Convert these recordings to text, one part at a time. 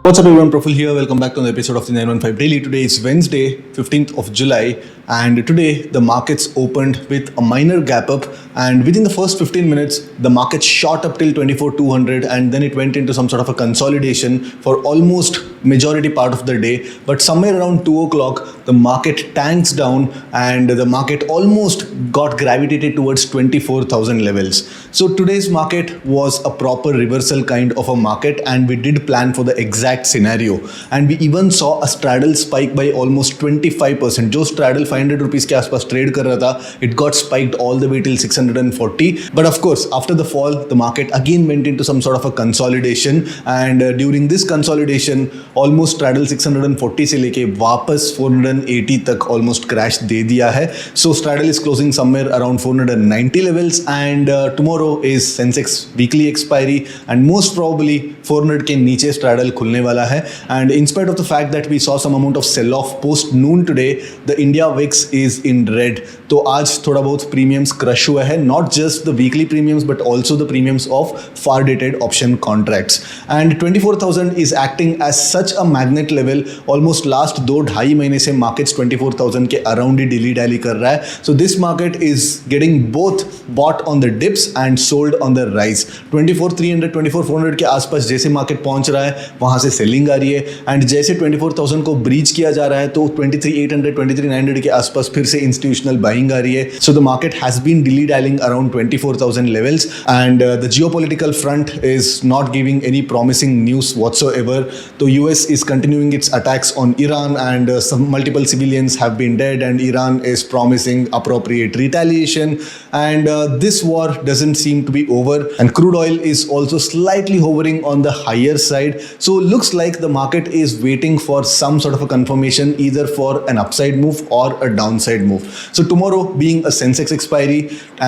What's up everyone, Profil here. Welcome back to another episode of the 915 Daily. Today is Wednesday, 15th of July, and today the markets opened with a minor gap up, and within the first 15 minutes the market shot up till 24,200 and then it went into some sort of a consolidation for almost majority part of the day. But somewhere around 2 o'clock the market tanks down and the market almost got gravitated towards 24,000 levels. So today's market was a proper reversal kind of a market, and we did plan for the exact scenario, and we even saw a straddle spike by almost 25%. जो straddle 500 rupees के आसपास trade कर रहा था, it got spiked all the way till 640. But of course after the fall the market again went into some sort of a consolidation, and during this consolidation almost straddle 640 से लेके वापस 480 तक almost crash दे दिया है. So straddle is closing somewhere around 490 levels, and tomorrow is Sensex weekly expiry and most probably 400 के नीचे straddle खुलने वाला है. And in spite of the fact that we saw some amount of sell off post noon today, the India VIX is in red. तो आज थोड़ा बहुत premiums crush हुआ है, not just the weekly premiums but also the premiums of far dated option contracts. And 24,000 is acting as such a magnet level. Almost last 2-2.5 महीने से markets 24,000 के around ही dilly dally कर रहा है. So this market is getting both bought on the dips and sold on the rise. 24,300 24,400 के आसपास जैसे market पहुंच रहा है वहां से सेलिंग आ रही है, एंड जैसे 24,000 को ब्रीच किया जा रहा है तो 23,800 23,900 के आसपास फिर से इंस्टीट्यूशनल बाइंग आ रही है. So the market has been dilly dallying around 24,000 levels, and the geopolitical front is not giving any promising news whatsoever. तो US is continuing its attacks on Iran, and multiple civilians have been dead, and Iran is promising appropriate retaliation, and this war doesn't seem to be over, and crude oil is also slightly hovering on the higher side. So looks like the market is waiting for some sort of a confirmation, either for an upside move or a downside move. So tomorrow being a Sensex expiry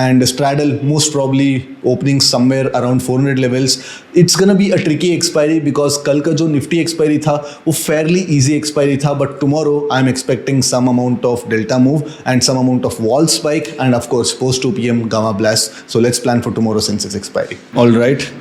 and straddle most probably opening somewhere around 400 levels, it's gonna be a tricky expiry because कल का जो Nifty expiry था वो fairly easy expiry था, but tomorrow I'm expecting some amount of delta move and some amount of wall spike, and of course post 2 p.m. gamma blast. So let's plan for tomorrow Sensex expiry. All right.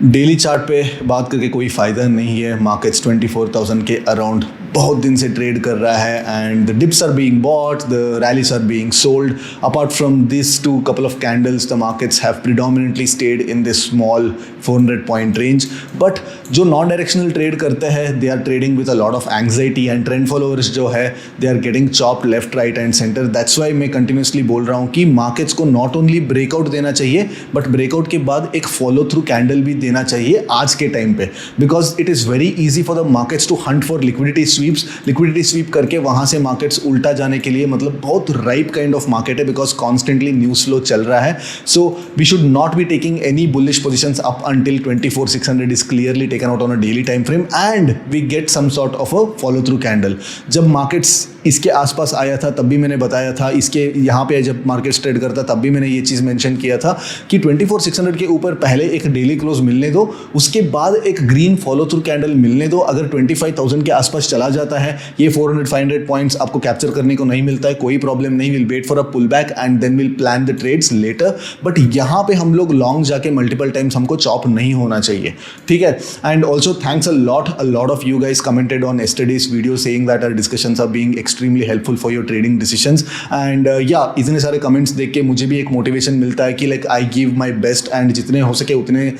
Daily chart पे बात करके कोई फ़ायदा नहीं है. Markets 24,000 के around बहुत दिन से ट्रेड कर रहा है, and the dips are being bought, the rallies are being sold. Apart from this two couple of candles the markets have predominantly stayed in this small 400 point range. But जो non directional trade करते हैं they are trading with a lot of anxiety, and trend followers जो है they are getting chop left right and centre. That's why मैं continuously बोल रहा हूँ कि मार्केट्स को नॉट ओनली ब्रेकआउट देना चाहिए बट ब्रेकआउट के बाद एक फॉलो थ्रू कैंडल भी देना चाहिए आज के टाइम पे, because it is very easy for the markets to hunt for liquidity sweeps. Liquidity sweep करके वहाँ से मार्केट्स उल्टा जाने के लिए मतलब बहुत राइप काइंड ऑफ मार्केट है, बिकॉज कॉन्स्टेंटली न्यूज फ्लो चल रहा है. So we should not be taking any bullish positions up until 24,600 is clearly taken out on a daily time frame and we get some sort of a follow through candle. जब markets इसके आसपास आया था तब भी मैंने बताया था, इसके यहाँ पे जब मार्केट ट्रेड करता तब भी मैंने ये चीज़ मेंशन किया था कि 24,600 के ऊपर पहले एक डेली क्लोज मिलने दो, उसके बाद एक ग्रीन फॉलो थ्रू कैंडल मिलने दो. अगर 25,000 के आसपास चला जाता है, ये 400-500 पॉइंट्स आपको कैप्चर करने को नहीं मिलता है, कोई प्रॉब्लम नहीं. Will wait for a pull back and then will plan the trades later. But यहाँ पे हम लोग लॉन्ग जाके मल्टीपल टाइम्स हमको चॉप नहीं होना चाहिए, ठीक है. And also thanks a lot of you guys commented on yesterday's video saying that our discussions are being extremely helpful for your trading decisions, and yeah, इतने सारे कमेंट्स देख के मुझे भी एक मोटिवेशन मिलता है कि like I give my best and जितने हो सके उतने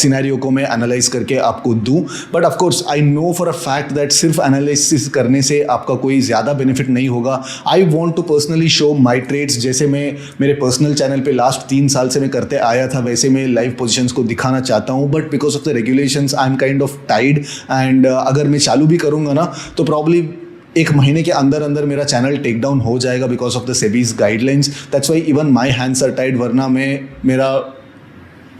सिनेरियो को मैं एनालाइज करके आपको दूं. But of course I know for a fact that सिर्फ एनालिसिस करने से आपका कोई ज़्यादा बेनिफिट नहीं होगा. I want to personally show my trades, जैसे मैं मेरे पर्सनल चैनल पे लास्ट 3 साल से मैं करते आया था वैसे मैं लाइव पोजिशंस को दिखाना चाहता हूँ. But because of the regulations I'm kind of tied, and अगर मैं चालू भी करूँगा ना तो प्रॉब्ली एक महीने के अंदर अंदर मेरा चैनल टेक डाउन हो जाएगा because of the SEBI's guidelines. That's why even my hands are tied, वरना मैं मेरा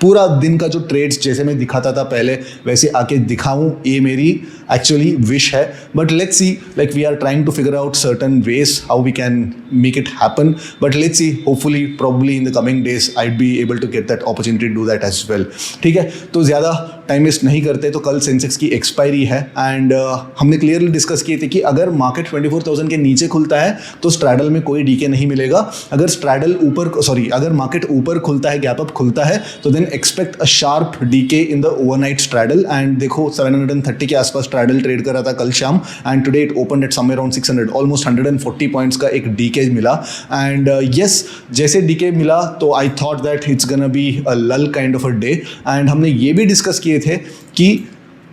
पूरा दिन का जो ट्रेड्स जैसे मैं दिखाता था पहले वैसे आके दिखाऊं, ये मेरी एक्चुअली विश है. But let's see, like we are trying to figure out certain ways how we can make it happen. But let's see, hopefully probably in the coming days I be able to get that opportunity to do that as well, ठीक है. तो ज़्यादा time waste नहीं करते तो कल Sensex की expiry है एंड हमने क्लियरली डिस्कस किए थे कि अगर मार्केट 24,000 के नीचे खुलता है तो स्ट्रैडल में कोई डीके नहीं मिलेगा। अगर मार्केट ऊपर खुलता है, गैप अप खुलता है, तो then expect a sharp decay in the overnight straddle. And देखो 730 के आसपास स्ट्रैडल ट्रेड कर रहा था कल शाम and today it open at somewhere around 600, almost 140 points का एक डीके मिला। एंड यस, जैसे डीके मिला तो I thought that it's gonna be a lull kind of a day. And हमने ये भी डिस्कस किए थे कि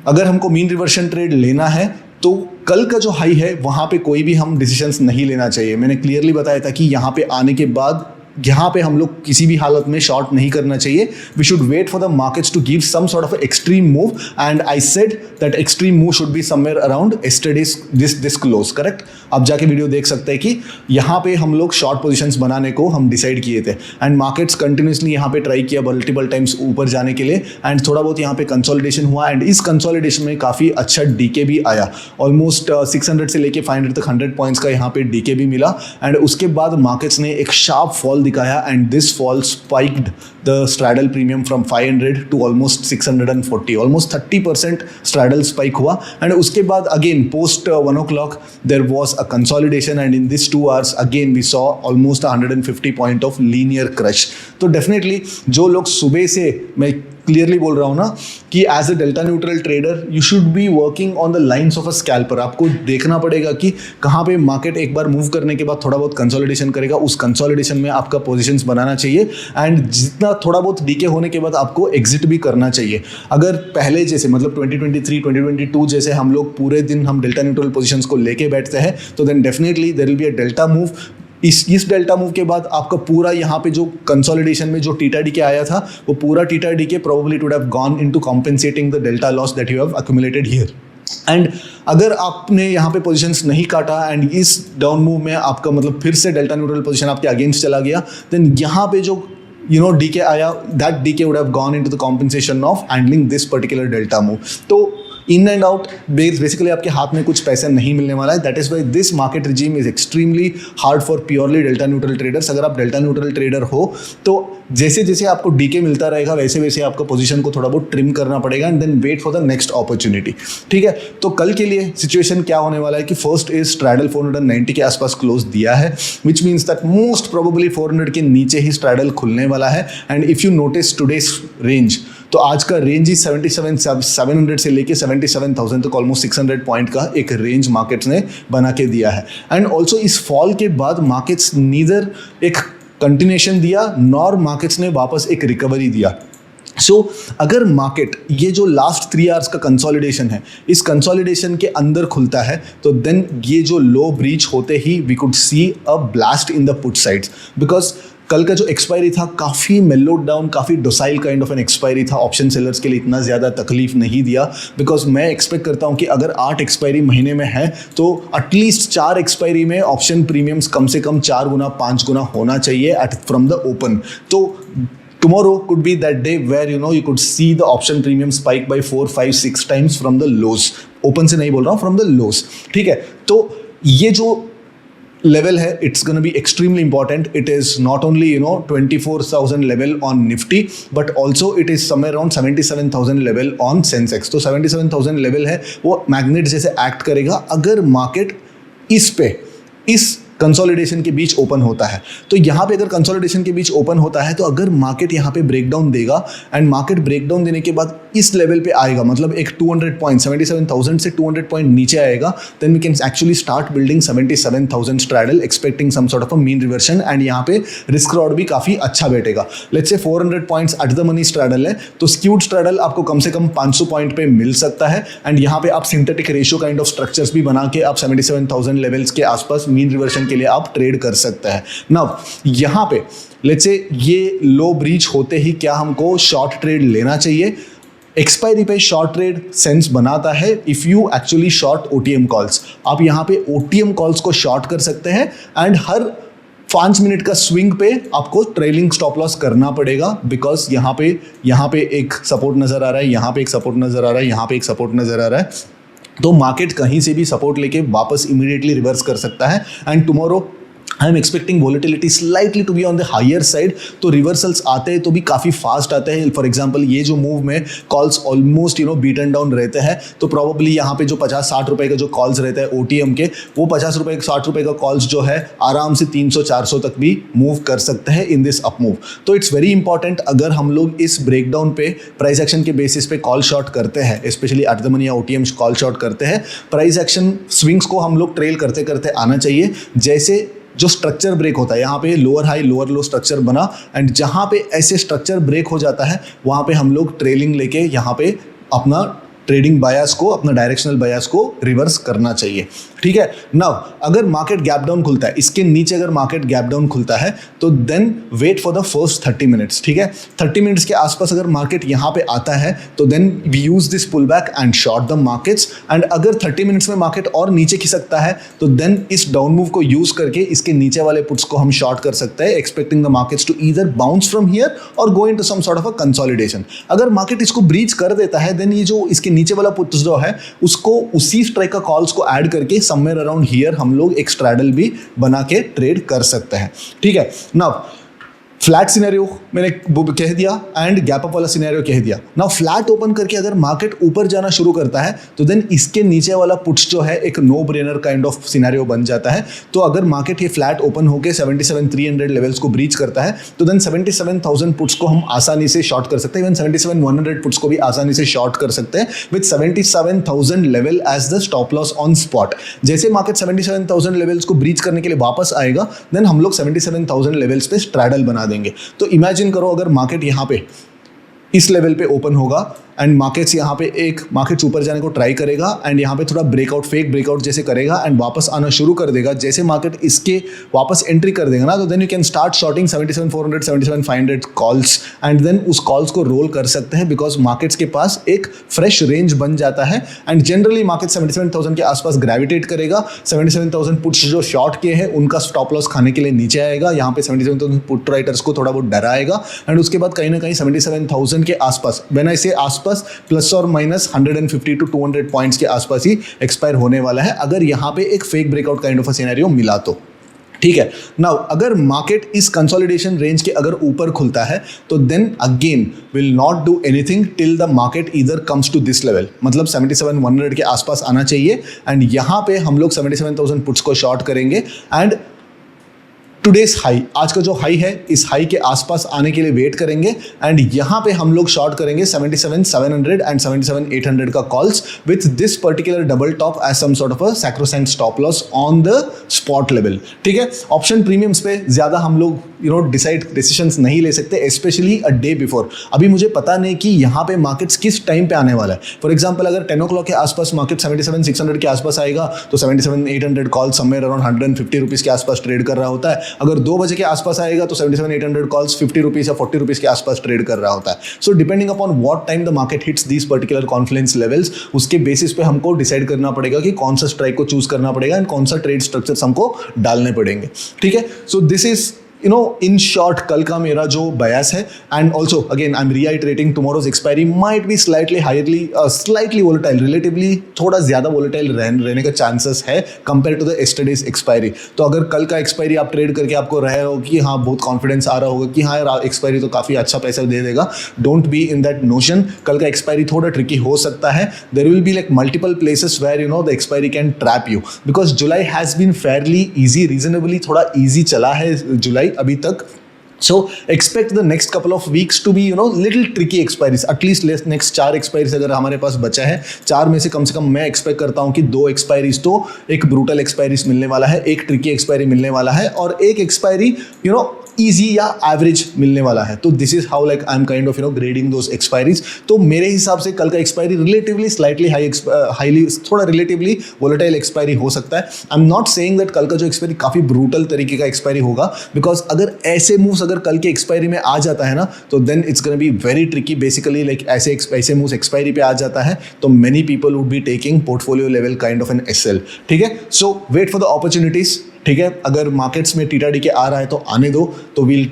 अगर हमको मीन रिवर्शन ट्रेड लेना है तो कल का जो हाई है वहाँ पे कोई भी हम डिसीजंस नहीं लेना चाहिए। मैंने क्लियरली बताया था कि यहाँ पे आने के बाद यहाँ पे हम लोग किसी भी हालत में शॉर्ट नहीं करना चाहिए। We should wait for the markets to give some sort of extreme move and I said that extreme move should be somewhere around yesterday's this close, correct. आप जाके वीडियो देख सकते हैं कि यहाँ पे हम लोग शॉर्ट पोजीशंस बनाने को हम डिसाइड किए थे एंड मार्केट्स कंटिन्यूसली यहाँ पे ट्राई किया मल्टीपल टाइम्स ऊपर जाने के लिए एंड थोड़ा बहुत यहाँ पे कंसोलिडेशन हुआ एंड इस कंसोलिडेशन में काफ़ी अच्छा डीके भी आया। ऑलमोस्ट 600 से लेके 500 तक 100 पॉइंट्स का यहाँ पे डीके भी मिला एंड उसके बाद मार्केट्स ने एक शार्प फॉल दिखाया and this fall spiked the straddle premium from 500 to almost 640, almost 30% straddle spike हुआ एंड उसके बाद again post 1 o'clock there was a consolidation and in this 2 hours again we saw almost 150 point of linear crush. तो definitely जो लोग सुबह से, मैं clearly बोल रहा हूँ ना कि as a delta neutral trader you should be working on the lines of a scalper. आपको देखना पड़ेगा कि कहाँ पे मार्केट एक बार मूव करने के बाद थोड़ा बहुत कंसोलिडेशन करेगा, उस कंसोलिडेशन में आपका पोजीशंस बनाना चाहिए एंड जितना थोड़ा बहुत डीके होने के बाद आपको एग्जिट भी करना चाहिए। अगर पहले जैसे मतलब 2023 2022 जैसे हम लोग पूरे दिन हम डेल्टा न्यूट्रल पोजीशंस को लेके बैठते हैं तो then definitely there will be a delta move. इस डेल्टा मूव के बाद आपका पूरा यहाँ पे जो कंसोलिडेशन में जो टीटा डीके आया था वो पूरा theta decay probably it would have gone into compensating the delta loss that you have accumulated here. And अगर आपने यहाँ पे पोजीशंस नहीं काटा एंड इस डाउन मूव में आपका मतलब फिर से डेल्टा न्यूट्रल पोजीशन आपके अगेंस्ट चला गया, देन यहाँ पे जो डीके आया that decay would have gone into the compensation of handling this particular delta move. तो इन एंड आउट बेसिकली आपके हाथ में कुछ पैसा नहीं मिलने वाला है। That is why this market regime is extremely hard for purely delta neutral traders. अगर आप डेल्टा न्यूट्रल ट्रेडर हो तो जैसे जैसे आपको डीके मिलता रहेगा वैसे वैसे आपको पोजीशन को थोड़ा बहुत ट्रिम करना पड़ेगा and then wait for the next opportunity, ठीक है। तो कल के लिए सिचुएशन क्या होने वाला है कि फर्स्ट इज स्ट्रैडल 490 के आसपास क्लोज दिया है which means that most probably 400 के नीचे ही स्ट्रैडल खुलने वाला है। And if you notice today's range, तो आज का रेंज ही 700 से लेके 77,000 तक ऑलमोस्ट 600 पॉइंट का एक रेंज मार्केट्स ने बना के दिया है। एंड ऑल्सो इस फॉल के बाद मार्केट्स नीदर एक कंटिन्यूएशन दिया नॉर मार्केट्स ने वापस एक रिकवरी दिया। अगर मार्केट ये जो लास्ट 3 hours का कंसोलिडेशन है इस कंसोलिडेशन के अंदर खुलता है तो देन ये जो लो ब्रीच होते ही we could see a blast in the put sides. Because कल का जो एक्सपायरी था काफ़ी मेलोड डाउन, काफ़ी docile kind of an expiry था। ऑप्शन सेलर्स के लिए इतना ज़्यादा तकलीफ नहीं दिया बिकॉज मैं एक्सपेक्ट करता हूँ कि अगर 8 एक्सपायरी महीने में है तो एटलीस्ट 4 एक्सपायरी में ऑप्शन प्रीमियम्स कम से कम 4 गुना 5 गुना होना चाहिए फ्रॉम द ओपन। तो tomorrow could be that day where you could see the option premium spike by 4, 5, 6 times from the lows. Open से नहीं बोल रहा हूँ, from the lows, ठीक है। तो ये जो level है it's gonna be extremely important. It is not only 24,000 level on Nifty but also it is somewhere around 77,000 level on Sensex. तो 77,000 level है वो मैग्नेट जैसे एक्ट करेगा अगर मार्केट इस कंसोलिडेशन के बीच ओपन होता है। तो यहाँ पे अगर कंसोलिडेशन के बीच ओपन होता है तो अगर मार्केट यहाँ पे ब्रेकडाउन देगा एंड मार्केट ब्रेकडाउन देने के बाद इस लेवल पे आएगा मतलब एक 200 पॉइंट 77,000 से 200 पॉइंट नीचे आएगा, then we can actually start building 77,000 straddle expecting some sort of a mean reversion and यहाँ पे रिस्क रॉड भी काफ़ी अच्छा बैठेगा। Let's say 400 points at the money straddle है तो स्क्यूड स्ट्रैडल आपको कम से कम 500 पॉइंट पे मिल सकता है एंड यहाँ पे आप synthetic ratio kind of structures भी बना के आप 77,000 लेवल्स के आसपास मीन रिवर्शन के लिए आप ट्रेड कर सकते हैं। नाउ यहाँ पे लेट्स से ये लो ब्रीच होते ही क्या हमको शॉर्ट ट्रेड लेना चाहिए? एक्सपायरी पे शॉर्ट ट्रेड सेंस बनाता है if you actually short OTM calls. आप यहाँ पे ओटीएम कॉल्स को शॉर्ट कर सकते हैं एंड हर 5 मिनट का स्विंग पे आपको ट्रेलिंग स्टॉप लॉस करना पड़ेगा बिकॉज यहाँ पे एक सपोर्ट नजर आ रहा है, यहाँ पे एक सपोर्ट नजर आ रहा है, यहाँ पे एक सपोर्ट नजर आ रहा है। तो मार्केट कहीं से भी सपोर्ट लेके वापस इमीडिएटली रिवर्स कर सकता है and tomorrow I'm expecting volatility slightly to be on the higher side, तो रिवर्सल्स आते हैं तो भी काफ़ी फास्ट आते हैं. फॉर एग्जांपल ये जो मूव में कॉल्स ऑलमोस्ट बीटन डाउन रहते हैं, तो प्रॉब्ली यहाँ पे जो 50-60 रुपए का जो कॉल्स रहते हैं OTM के, वो 50 रुपए 60 रुपए का कॉल्स जो है आराम से 300-400 तक भी मूव कर सकते हैं इन दिस अप मूव. तो इट्स वेरी इंपॉर्टेंट, अगर हम लोग इस ब्रेकडाउन पे प्राइस एक्शन के बेसिस पे कॉल शॉर्ट करते हैं, स्पेशली एट द मनी या OTM कॉल शॉर्ट करते हैं, प्राइस एक्शन स्विंग्स को हम लोग ट्रेल करते करते आना चाहिए. जैसे जो स्ट्रक्चर ब्रेक होता है, यहाँ पे लोअर हाई लोअर लो स्ट्रक्चर बना, एंड जहाँ पे ऐसे स्ट्रक्चर ब्रेक हो जाता है वहाँ पे हम लोग ट्रेलिंग लेके यहाँ पे अपना ट्रेडिंग बायस को, अपना डायरेक्शनल बायस को रिवर्स करना चाहिए. ठीक है. नाउ अगर मार्केट गैप डाउन खुलता है, इसके नीचे अगर मार्केट गैप डाउन खुलता है, तो then wait for the first 30 minutes. ठीक है. 30 मिनट्स के आसपास अगर मार्केट यहाँ पे आता है, तो then we use this pull back and short the markets. And अगर 30 मिनट्स में मार्केट और नीचे खिसकता है, तो देन इस डाउन मूव को यूज करके इसके नीचे वाले पुट्स को हम शॉर्ट कर सकते हैं, expecting the markets to either bounce from here और go into some sort of a consolidation. अगर मार्केट इसको ब्रीच कर देता है, देन ये जो इसके नीचे वाला पुट्स जो है उसको उसी स्ट्राइक का कॉल्स को ऐड करके समवेयर अराउंड हियर हम लोग एक स्ट्रैडल भी बना के ट्रेड कर सकते हैं. ठीक है. नाउ फ्लैट सिनेरियो मैंने कह दिया एंड गैप अप वाला सिनेरियो कह दिया. नाउ फ्लैट ओपन करके अगर मार्केट ऊपर जाना शुरू करता है, तो देन इसके नीचे वाला पुट्स जो है एक no brainer kind of scenario बन जाता है. तो अगर मार्केट ये फ्लैट ओपन होकर 77,300 लेवल्स को ब्रीच करता है, तो देन 77,000 पुट्स को हम आसानी से शॉर्ट कर सकते हैं. इवन 77,100 पुट्स को भी आसानी से शॉर्ट कर सकते हैं with 77,000 level as the stop loss on spot. जैसे मार्केट 77,000 लेवल्स को ब्रीच करने के लिए वापस आएगा, देन हम लोग 77,000 लेवल्स पे स्ट्रैडल बना देंगे. तो इमेजिन करो अगर मार्केट यहां पे इस लेवल पे ओपन होगा एंड मार्केट्स यहाँ पे एक मार्केट्स ऊपर जाने को ट्राई करेगा एंड यहाँ पे थोड़ा ब्रेकआउट फेक ब्रेकआउट जैसे करेगा एंड वापस आना शुरू कर देगा. जैसे मार्केट इसके वापस एंट्री कर देगा ना, तो then you can start shorting 77,400 77,500 calls and then उस कॉल्स को रोल कर सकते हैं, बिकॉज मार्केट्स के पास एक फ्रेश रेंज बन जाता है. एंड जनरली मार्केट 77,000 के आसपास ग्रेविटेट करेगा. 77,000 पुट्स जो शॉर्ट किए हैं उनका स्टॉप लॉस खाने के लिए नीचे आएगा. यहाँ पे 77,000 पुट राइटर्स को थोड़ा बहुत डराएगा एंड उसके बाद कहीं ना कहीं 77,000 के आसपास, व्हेन आई से आसपास, प्लस और माइनस 150 to 200 पॉइंट्स के आसपास ही एक्सपायर होने वाला है, अगर यहाँ पे एक fake breakout kind of a scenario मिला तो. ठीक है. नाउ अगर मार्केट इस कंसोलिडेशन रेंज के अगर ऊपर खुलता है, तो then again will not do anything till the market either comes to this level. मतलब 77,100 के आसपास आना चाहिए एंड यहाँ पे हम लोग 77,000 पुट्स को शॉर्ट करेंगे एंड टुडेज हाई, आज का जो हाई है, इस हाई के आसपास आने के लिए वेट करेंगे एंड यहाँ पे हम लोग शॉर्ट करेंगे 77,700 एंड 77,800 का calls with this particular double top as some sort of a sacrosanct stop loss on the spot level. ठीक है. ऑप्शन प्रीमियम्स पे ज्यादा हम लोग डिसीजंस नहीं ले सकते, स्पेशली अ डे बिफोर. अभी मुझे पता नहीं कि यहाँ पे मार्केट्स किस टाइम पे आने वाला है. फॉर एग्जाम्पल अगर 10 o'clock के आसपास मार्केट 77,600 के आसपास आएगा, तो 77,800 कॉल समवेयर अराउंड 150 रुपीज़ के आसपास ट्रेड कर रहा होता है. अगर 2 बजे के आसपास आएगा, तो 77,800 कॉल्स 50 रुपीज़ या 40 रुपीज़ के आसपास ट्रेड कर रहा होता है. So depending upon what time the market hits these particular Confluence levels, उसके बेसिस पे हमको डिसाइड करना पड़ेगा कि कौन सा स्ट्राइक को चूज करना पड़ेगा एंड कौन सा ट्रेड स्ट्रक्चर्स हमको डालने पड़ेंगे. ठीक है. So this is in short कल का मेरा जो बयास है. And also again I am reiterating, tomorrow's expiry might be slightly volatile, relatively थोड़ा ज्यादा वोलेटाइल रहने का चांसेस है compare to the yesterday's expiry. तो अगर कल का एक्सपायरी आप ट्रेड करके आपको रहे हो कि हाँ बहुत कॉन्फिडेंस आ रहा होगा कि हाँ यार एक्सपायरी तो काफी अच्छा पैसा दे देगा, don't be in that notion. कल का एक्सपायरी थोड़ा ट्रिकी हो सकता है. There will be like multiple places where the expiry can trap you, because July has been fairly easy, reasonably थोड़ा ईजी चला है जुलाई अभी तक. So expect the next couple of weeks to be little tricky expiries. At least next 4 expiries अगर हमारे पास बचा है, 4 में से कम मैं एक्सपेक्ट करता हूँ कि 2 expiries तो एक ब्रूटल एक्सपायरीज मिलने वाला है, एक ट्रिकी एक्सपायरी मिलने वाला है और एक एक्सपायरी ईजी या एवरेज मिलने वाला है. तो this is how like I am kind of grading those expiries. तो मेरे हिसाब से कल का एक्सपायरी रिलेटिवली स्लाइटली हाईली थोड़ा रिलेटिवली वोलेटाइल एक्सपायरी हो सकता है. I am not saying that कल का जो एक्सपायरी काफी ब्रूटल तरीके का एक्सपायरी होगा, बिकॉज अगर ऐसे मूव्स अगर कल के एक्सपायरी में आ जाता है ना, तो then it's gonna be very tricky. Basically like ऐसे मूव्स एक्सपायरी पे आ जाता है तो many people would be taking portfolio level kind of an SL. ठीक है. So wait for the opportunities. ठीक है. अगर मार्केट्स में टीटा डीके आ रहा है तो आने दो, तो we'll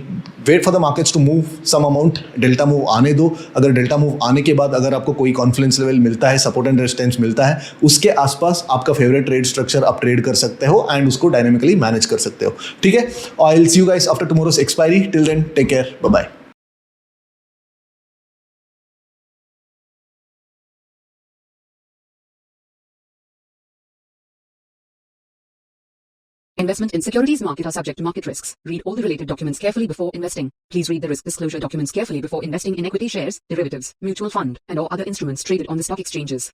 wait for the markets to move some amount, delta move आने दो. अगर डेल्टा मूव आने के बाद अगर आपको कोई कॉन्फिडेंस लेवल मिलता है, सपोर्ट एंड रेजिस्टेंस मिलता है, उसके आसपास आपका फेवरेट ट्रेड स्ट्रक्चर आप ट्रेड कर सकते हो एंड उसको डायनेमिकली मैनेज कर सकते हो. ठीक है, I will see you guys after tomorrow's expiry. Till then take care, bye bye. Investment in securities market are subject to market risks. Read all the related documents carefully before investing. Please read the risk disclosure documents carefully before investing in equity shares, derivatives, mutual fund, and or other instruments traded on the stock exchanges.